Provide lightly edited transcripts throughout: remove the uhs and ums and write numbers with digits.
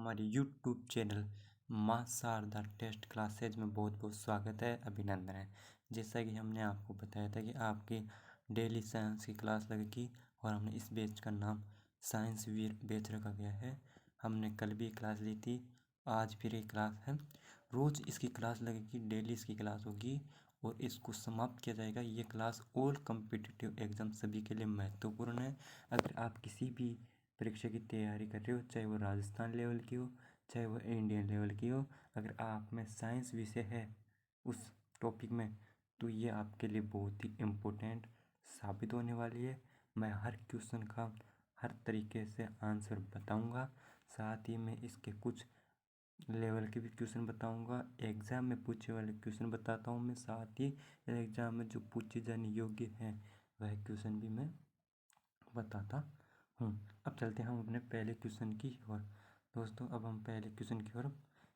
हमारे YouTube channel माँ Sharda test classes में बहुत बहुत स्वागत है, अभिनंदन है। जैसा कि हमने आपको बताया था कि आपकी डेली साइंस की क्लास लगेगी और हमने इस बैच का नाम साइंस वीर बैच रखा गया है। हमने कल भी क्लास ली थी, आज फिर एक क्लास है। रोज़ इसकी क्लास लगेगी, डेली इसकी क्लास होगी और इसको समाप्त किया जाएगा। ये क्लास ऑल कॉम्पिटिटिव एग्ज़ाम सभी के लिए महत्वपूर्ण है। अगर आप किसी भी परीक्षा की तैयारी कर रहे हो, चाहे वो राजस्थान लेवल की हो, चाहे वो इंडियन लेवल की हो, अगर आप में साइंस विषय है उस टॉपिक में, तो ये आपके लिए बहुत ही इम्पोर्टेंट साबित होने वाली है। मैं हर क्वेश्चन का हर तरीके से आंसर बताऊंगा, साथ ही मैं इसके कुछ लेवल के भी क्वेश्चन बताऊंगा। एग्ज़ाम में पूछे वाले क्वेश्चन बताता हूँ मैं, साथ ही एग्ज़ाम में जो पूछे जाने योग्य हैं वह क्वेश्चन भी मैं बताता हूँ। अब चलते हैं हम अपने पहले क्वेश्चन की ओर। दोस्तों, अब हम पहले क्वेश्चन की ओर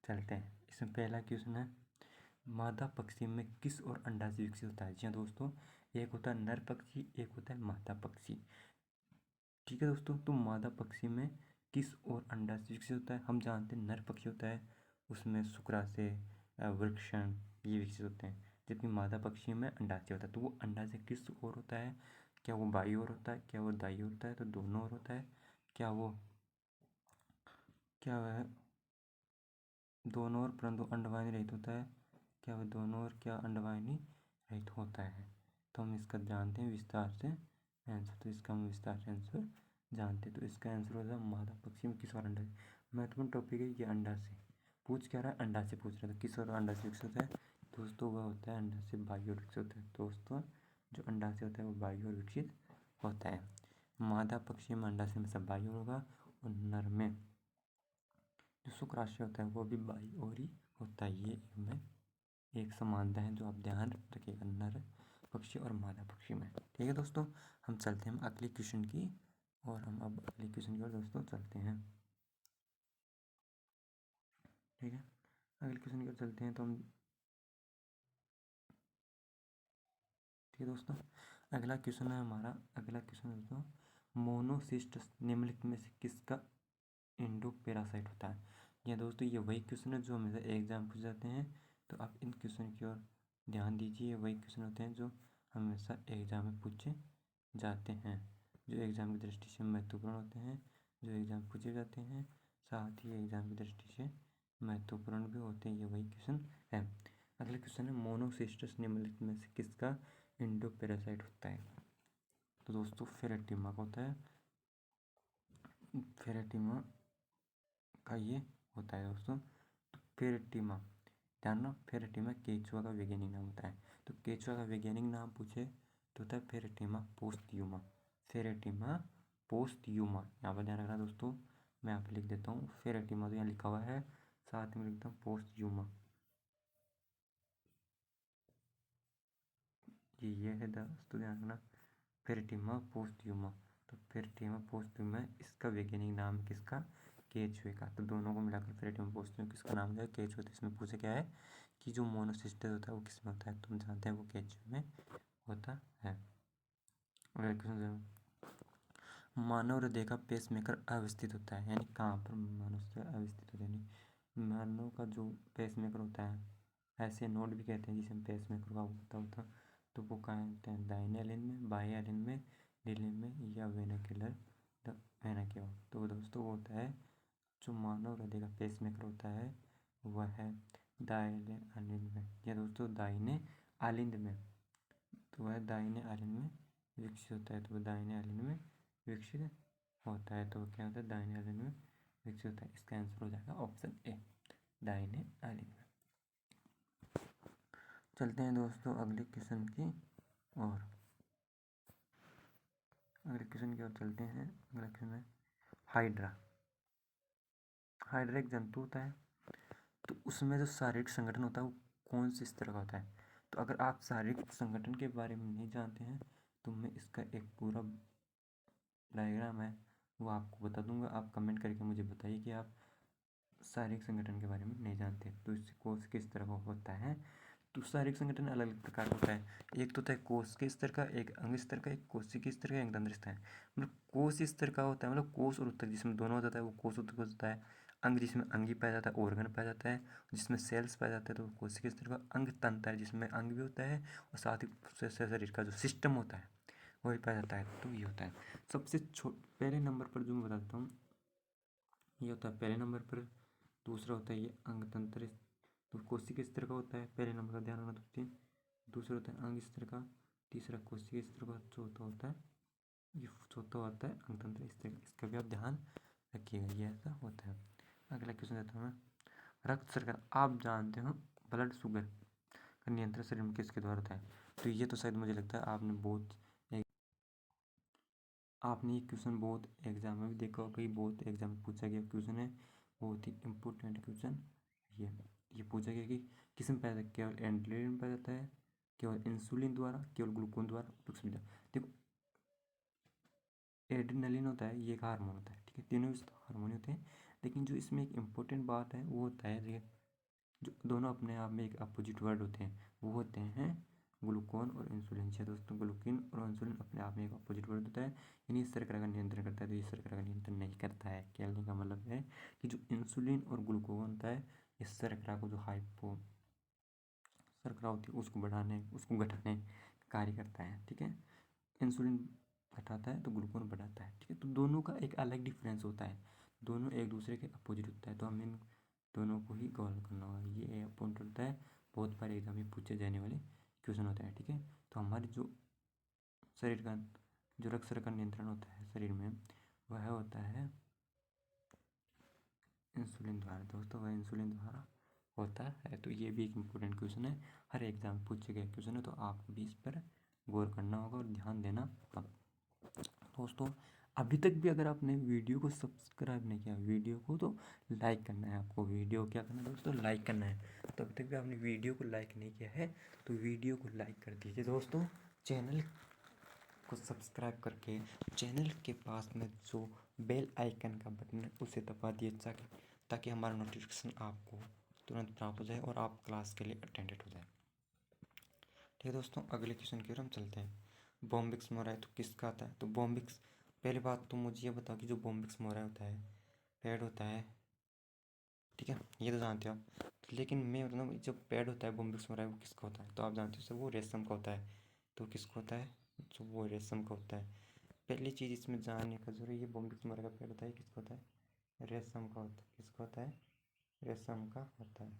चलते हैं। इसमें पहला क्वेश्चन है, मादा पक्षी में किस और अंडा से विकसित होता है? जी हाँ दोस्तों, एक होता है नर पक्षी, एक होता है मादा पक्षी। ठीक है दोस्तों, तो मादा पक्षी में किस और अंडा से विकसित होता है? हम जानते हैं नर पक्षी होता है उसमें शुक्राशय, वृक्षण ये विकसित होते हैं, जबकि मादा पक्षी में अंडाशय होता है। तो वो अंडा से किस ओर होता है? क्या वो बाई ओर होता है, क्या वो दाई ओर होता है? तो दोनों ओर होता है। क्या वह दोनों ओर परंतु अंडवाहिनी रहित होता है? क्या वह दोनों ओर क्या अंडवाहिनी रहित होता है? तो हम इसका जानते हैं विस्तार से आंसर। तो इसका हम विस्तार से आंसर जानते हैं। तो इसका आंसर हो जाए मादा पक्षी में किस और अंडा। महत्वपूर्ण टॉपिक है ये, अंडा से पूछ क्या रहा है, अंडा से पूछ रहा था। किस और अंडा से विकसित होता है दोस्तों? वह होता है अंडा से बाई ओर विकसित होता है। दोस्तों, जो अंडा से होता है वो बाई ओर विकसित होता है। मादा पक्षी में अंडा से हमेशा बाई ओर होगा और नर में जो शुक्राशय होता है वो भी बाई ओर ही होता है। ये इनमें एक समानता है जो आप ध्यान रखिएगा नर पक्षी और मादा पक्षी में। ठीक है दोस्तों, हम चलते हैं अगले क्वेश्चन की और हम अब अगले क्वेश्चन की ओर दोस्तों चलते हैं। ठीक है, अगले क्वेश्चन की ओर चलते हैं। तो हम ठीक है दोस्तों, अगला क्वेश्चन है हमारा। अगला क्वेश्चन दोस्तों, मोनोसिस्टस निम्नलिखित में से किसका इंडो पैरासाइट होता है? या दोस्तों, ये वही क्वेश्चन है जो हमेशा एग्जाम पूछ जाते हैं, तो आप इन क्वेश्चन की ओर ध्यान दीजिए। वही क्वेश्चन होते हैं जो हमेशा एग्जाम में पूछे जाते हैं, जो एग्ज़ाम की दृष्टि से महत्वपूर्ण होते हैं, जो एग्ज़ाम पूछे जाते हैं, साथ ही एग्ज़ाम की दृष्टि से महत्वपूर्ण भी होते हैं। ये वही क्वेश्चन है। अगला क्वेश्चन है, मोनोसिस्टस निम्नलिखित में से किसका इंडो पैरासाइट होता है? तो दोस्तों, फेरेटिमा का होता है। फेरेटिमा का ये होता है दोस्तों। तो फेरेटिमा, ध्यान रखना, फेरेटिमा केचुआ का वैज्ञानिक नाम होता है। तो केचुआ का वैज्ञानिक नाम पूछे तो होता है फेरेटिमा पोस्ट्यूमा। फेरेटिमा पोस्ट्यूमा, यहाँ पर ध्यान रखना दोस्तों। मैं यहाँ पर लिख देता हूँ फेरेटिमा, तो यहाँ लिखा हुआ है, साथ में लिखता हूँ पोस्ट्यूमा। ये है दोस्तों, ध्यान रखना, फेरेटिमा पोस्ट्यूमा। तो फेरेटिमा पोस्ट्यूमा, इसका वैज्ञानिक नाम किसका? केचुए का। तो दोनों को मिलाकर फेरेटिमा पोस्ट्यूमा किसका नाम है? केचुए। तो इसमें पूछे क्या है कि जो मोनोसिस्टस होता है वो किस में होता है? तुम जानते हैं वो केचुए में होता है। अगला क्वेश्चन, मानव हृदय का पेसमेकर अवस्थित होता है, यानी कहाँ पर मनुष्य अवस्थित होता है? यानी मानव का जो पेसमेकर होता है, ऐसे नोड भी कहते हैं जिसे हम पेसमेकर का होता तो वो कहाँ होता है? दाहिने एलिन में, बाएं एलिन में, नीले में, या वेनाक्यूलर वेना केवा। तो दोस्तों वो होता है, जो मानव हृदय का पेसमेकर होता है वह है दाहिने आलिंद में, या दोस्तों दाहिने आलिंद में। तो वह दाहिने आलिंद में विकसित होता है। तो वह दाहिने आलिंद में विकसित होता है। तो क्या होता है? दाहिने आलिंद में विकसित होता है। इसका आंसर हो जाएगा ऑप्शन ए, दाहिने आलिंद में। चलते हैं दोस्तों अगले क्वेश्चन की और चलते हैं। अगला क्वेश्चन है, हाइड्रा। हाइड्रा एक जंतु होता है, तो उसमें जो शारीरिक संगठन होता है वो कौन से इस तरह का होता है? तो अगर आप शारीरिक संगठन के बारे में नहीं जानते हैं तो मैं इसका एक पूरा डायग्राम है वो आपको बता दूंगा। आप कमेंट करके मुझे बताइए कि आप शारीरिक संगठन के बारे में नहीं जानते। तो इस कोष किस तरह का होता है? तो शारीरिक संगठन अलग अलग प्रकार का होता है। एक तो होता है कोष के स्तर का, एक अंग स्तर का, एक कोशिका स्तर का, एक तंत्र स्तर है। मतलब कोष स्तर का होता है, मतलब कोष और उत्तक जिसमें दोनों हो जाता है वो कोष उत्तक हो जाता है। अंग जिसमें अंगी पाया जाता है, ऑर्गन पाया जाता है, जिसमें सेल्स पाया जाता है तो कोशिका स्तर का अंग तंत्र है जिसमें अंग भी होता है और साथ ही शरीर का जो सिस्टम होता है वो भी पाया जाता है। तो ये होता है सबसे पहले नंबर पर जो मैं बता देता हूँ, ये होता है पहले नंबर पर। दूसरा होता है ये अंग तंत्र, तो कोशिका स्तर का होता है पहले नंबर का, ध्यान रखना। दूसरा होता है अंग स्तर का, तीसरा कोशिका स्तर का, चौथा होता है ये, चौथा होता है अंग तंत्र स्तर का। इसका भी आप ध्यान रखिएगा, ये ऐसा होता है। अगला क्वेश्चन देता हूँ मैं। रक्त शर्करा, आप जानते हो ब्लड शुगर का नियंत्रण शरीर में किसके द्वारा होता है? तो ये तो शायद मुझे लगता है आपने ये क्वेश्चन बहुत एग्जाम में भी देखा होगा, कि बहुत एग्जाम में पूछा गया क्वेश्चन है, बहुत ही इम्पोर्टेंट क्वेश्चन। ये पूछा गया कि किस में पाया जाता है? केवल एंड्रेलिन में पाया जाता है, केवल इंसुलिन द्वारा, केवल ग्लूकोन द्वारा, देखो एड्रेनलिन होता है, ये एक हार्मोन होता है, ठीक है, तीनों हार्मोन होते हैं। लेकिन जो इसमें एक इम्पोर्टेंट बात है वो होता है, देखिए जो दोनों अपने आप में एक अपोजिट वर्ड होते हैं, वो होते हैं ग्लूकोन और इंसुलिन। जी दोस्तों, ग्लूकोन और इंसुलिन अपने आप में एक अपोजिट वर्ड होता है, यानी इस शर्करा का नियंत्रण करता है, तो ये शर्करा का नियंत्रण नहीं करता है। कहने का मतलब है कि जो इंसुलिन और ग्लूकोन होता है, इस शर्करा को जो हाइपो शर्करा होती है उसको बढ़ाने, उसको घटाने कार्य करता है, ठीक है। इंसुलिन घटाता है तो ग्लूकोन बढ़ाता है, ठीक है। तो दोनों का एक अलग डिफरेंस होता है, दोनों एक दूसरे के अपोजिट होता है, तो हमें इन दोनों को ही गौर करना होगा। ये पॉइंट होता है, बहुत बार एग्जाम में पूछे जाने वाले क्वेश्चन होता है, ठीक है। तो हमारी जो शरीर का जो रक्त शर्करा नियंत्रण होता है शरीर में, वह होता है इंसुलिन द्वारा। दोस्तों वह इंसुलिन द्वारा होता है। तो ये भी एक इम्पोर्टेंट क्वेश्चन है, हर एग्जाम में पूछे गए क्वेश्चन है, तो आपको भी इस पर गौर करना होगा और ध्यान देना होगा। दोस्तों अभी तक भी अगर आपने वीडियो को सब्सक्राइब नहीं किया, वीडियो को तो लाइक करना है आपको। वीडियो क्या करना है दोस्तों? लाइक करना है। तो अभी तक भी आपने वीडियो को लाइक नहीं किया है तो वीडियो को लाइक कर दीजिए दोस्तों। चैनल को सब्सक्राइब करके चैनल के पास में जो बेल आइकन का बटन है उसे दबा दिए, ताकि हमारा नोटिफिकेशन आपको तुरंत प्राप्त हो जाए और आप क्लास के लिए अटेंडेड हो जाए। ठीक है दोस्तों, अगले क्वेश्चन की ओर हम चलते हैं। बॉम्बिक्स मोराई तो किसका आता है? तो बॉम्बिक्स, पहली बात तो मुझे ये बताओ कि जो बॉम्बिक्स मोराई होता है पेड़ होता है, ठीक है, ये तो जानते हो आप। लेकिन मैं मतलब जो पेड़ होता है बॉम्बिक्स मोराई वो किसका होता है? तो आप जानते हो सर, वो रेशम का होता है। तो किसका होता है? जो वो रेशम का होता है। पहली चीज़ इसमें जानने का जरूरी है, ये बॉम्बिक्स मोराई का पेड़ होता है किसका होता है? रेशम का होता है। किसका होता है? रेशम का होता है।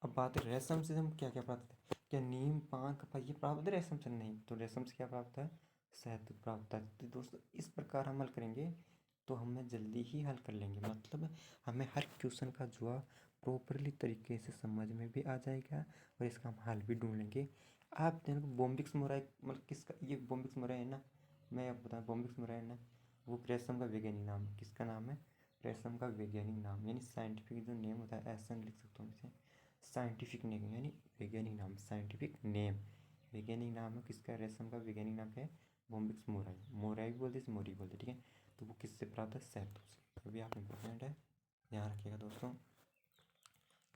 अब बात है रेशम से हम क्या क्या प्राप्त होता है? क्या नीम, पान, कपास ये प्राप्त होता है रेशम से? नहीं। तो रेशम से क्या प्राप्त है? शहद प्राप्त है। तो दोस्तों इस प्रकार हम हल करेंगे तो हमें जल्दी ही हल कर लेंगे, मतलब हमें हर क्वेश्चन का जवाब प्रॉपरली तरीके से समझ में भी आ जाएगा और इसका हम हल भी ढूंढ लेंगे। आप देखो बॉम्बिक्स मोराई मतलब किसका, ये बॉम्बिक्स मोराई है ना, मैं आपको बताऊँ बॉम्बिक्स मोराई है ना, वो रेशम का वैज्ञानिक नाम है। किसका नाम है? रेशम का वैज्ञानिक नाम, यानी साइंटिफिक जो नेम होता है, ऐसा लिख सकता हूँ इसे, साइंटिफिक नेम यानी वैज्ञानिक नाम, साइंटिफिक नेम, वैज्ञानिक नाम है किसका? रेशम का वैज्ञानिक नाम क्या है? Bombyx mori. मोराई भी बोलते, मोरी बोलते, ठीक है। तो वो किससे प्राप्त है? शहतूत से। तो भी आप इम्पोर्टेंट है, ध्यान रखिएगा दोस्तों।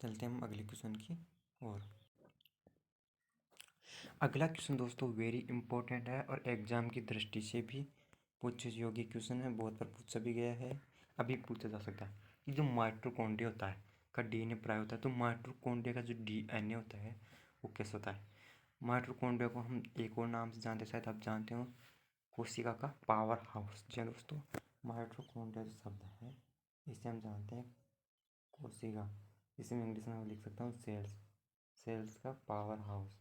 चलते हैं हम अगले क्वेश्चन की ओर। अगला क्वेश्चन दोस्तों वेरी इंपॉर्टेंट है और एग्जाम की दृष्टि से भी पूछे योग्य क्वेश्चन है, बहुत बार पूछा भी गया है, अभी पूछा जा सकता है। कि जो माइटोकॉन्ड्रिया होता है का डीएनए प्राय होता है, तो माइटोकॉन्ड्रिया का जो डीएनए होता है वो कैसे होता है? माइटोकॉन्ड्रिया को हम एक और नाम से जानते हैं, शायद आप जानते हो, कोशिका का पावर हाउस। जी हाँ दोस्तों, माइटोकॉन्ड्रिया जो शब्द है इसे हम जानते हैं कोशिका, इसे मैं इंग्लिश में लिख सकता हूँ सेल्स, सेल्स का पावर हाउस।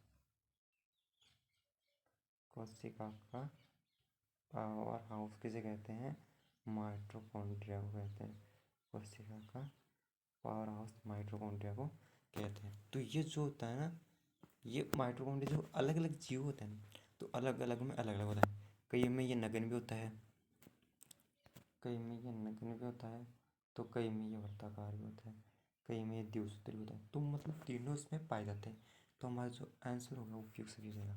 कोशिका का पावर हाउस किसे कहते हैं? माइटोकॉन्ड्रिया को कहते हैं। कोशिका का पावर हाउस माइटोकॉन्ड्रिया को कहते हैं। तो ये जो होता है ना, ये माइटोकॉन्ड्रिया जो अलग अलग जीव होते हैं ना, तो अलग अलग में अलग अलग होता है। कई में ये नगण्य भी होता है, कई में ये नगण्य भी होता है, तो कई में ये वृत्ताकार भी होता है, कई में ये द्विसूत्री भी होता है। तो मतलब तीनों इसमें पाए जाते हैं। तो हमारा जो आंसर होगा वो उपयुक्त सभी हो जाएगा।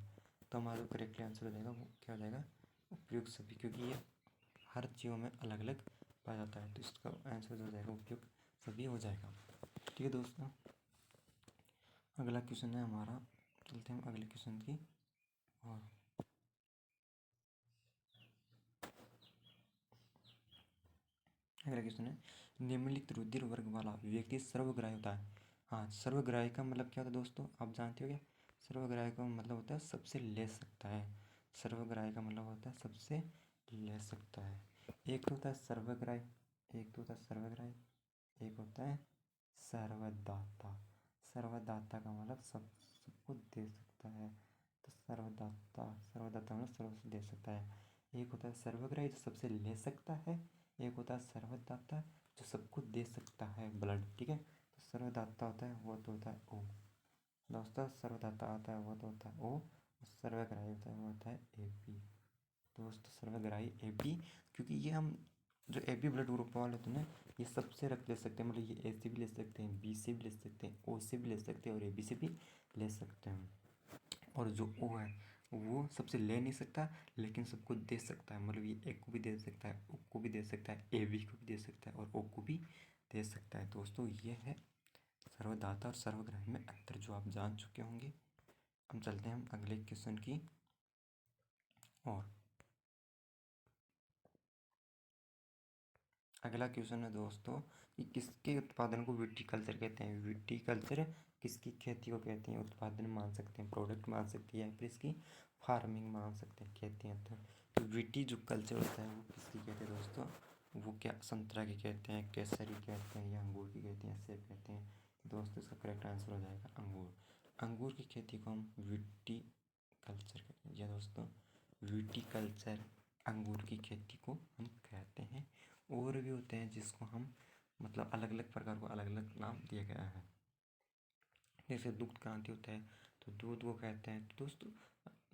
तो हमारा जो करेक्टली आंसर हो जाएगा वो क्या हो जाएगा? उपयुक्त सभी, क्योंकि ये हर जीवों में अलग अलग पाया जाता है, तो इसका आंसर जो हो जाएगा उपयुक्त सभी हो जाएगा। ठीक है दोस्तों, अगला क्वेश्चन है हमारा, चलते हैं अगले क्वेश्चन की और अगला क्वेश्चन है निम्नलिखित रुधिर वर्ग वाला व्यक्ति सर्वग्राही होता है। हाँ, सर्वग्राही का मतलब क्या होता है दोस्तों, आप जानते हो क्या? सर्वग्राही का मतलब होता है सबसे ले सकता है। सर्वग्राही का मतलब होता है सबसे ले सकता है। एक तो होता है सर्वग्राही, एक होता है सर्वदाता। सर्वदाता का मतलब सबको दे सकता है। तो सर्वदाता मतलब सर्वस्व दे सकता है। एक होता है सर्वग्राही जो सबसे ले सकता है, एक होता है सर्वदाता जो सबको दे सकता है ब्लड। ठीक है, तो सर्वदाता होता है वो तो होता है ओ दोस्तों, सर्वदाता होता है वो तो होता है ओ, सर्वग्राही होता है वो होता है AB। दोस्तों सर्वग्राही AB, क्योंकि ये हम जो AB ब्लड ग्रुप वाले होते हैं ना, ये सबसे रक्त ले सकते हैं। मतलब ये A से भी ले सकते हैं, B से भी ले सकते हैं, O से भी ले सकते हैं और AB से भी ले सकते हैं। और जो O है वो सबसे ले नहीं सकता लेकिन सबको दे सकता है। मतलब ये A को भी दे सकता है, O को भी दे सकता है, AB को भी दे सकता है और O को भी दे सकता है। दोस्तों ये है सर्वदाता और सर्वग्राही में अंतर, जो आप जान चुके होंगे। हम चलते हैं हम अगले क्वेश्चन की और अगला क्वेश्चन है दोस्तों कि किसके उत्पादन को विटीकल्चर कहते हैं। विटीकल्चर किसकी खेती को कहते हैं? उत्पादन मान सकते हैं, प्रोडक्ट मान सकते हैं, या फिर इसकी फार्मिंग मान सकते हैं, कहते हैं। तो विटी जो कल्चर होता है वो किसकी कहते हैं दोस्तों? वो क्या संतरा की कहते हैं, केसरी कहते हैं, या अंगूर की कहते हैं, सेब कहते हैं? दोस्तों इसका करेक्ट आंसर हो जाएगा अंगूर। अंगूर की खेती को हम विटी कल्चर कहते हैं। या दोस्तों विटीकल्चर अंगूर की खेती को हम कहते हैं। और भी होते हैं जिसको हम मतलब अलग अलग प्रकार को अलग अलग नाम दिया गया है। जैसे दुग्ध क्रांति होता है तो दूध को कहते हैं। तो दोस्तों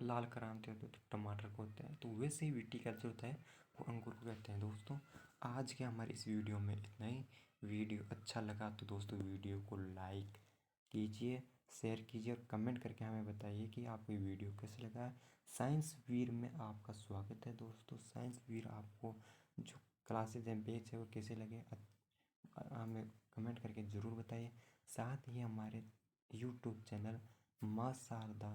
लाल क्रांति होता है तो टमाटर को होता है। तो वैसे ही विटीकल्चर होता है वो अंगूर को कहते हैं। दोस्तों आज के हमारे इस वीडियो में इतना ही। वीडियो अच्छा लगा तो दोस्तों वीडियो को लाइक कीजिए, शेयर कीजिए और कमेंट करके हमें बताइए कि आपको ये वीडियो कैसे लगा। साइंस वीर में आपका स्वागत है दोस्तों। साइंस वीर आपको जो क्लासेज हैं बैच है वो कैसे लगे हमें कमेंट करके ज़रूर बताइए। साथ ही हमारे यूट्यूब चैनल माँ शारदा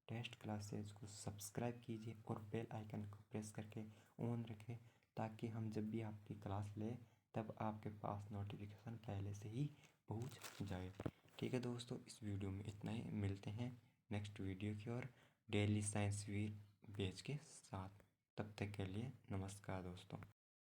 टेस्ट क्लासेज को सब्सक्राइब कीजिए और बेल आइकन को प्रेस करके ऑन रखें, ताकि हम जब भी आपकी क्लास लें तब आपके पास नोटिफिकेशन पहले से ही पहुंच जाए। ठीक है दोस्तों, इस वीडियो में इतना ही। मिलते हैं नेक्स्ट वीडियो की ओर डेली साइंस वीर बैच के साथ। तब तक के लिए नमस्कार दोस्तों।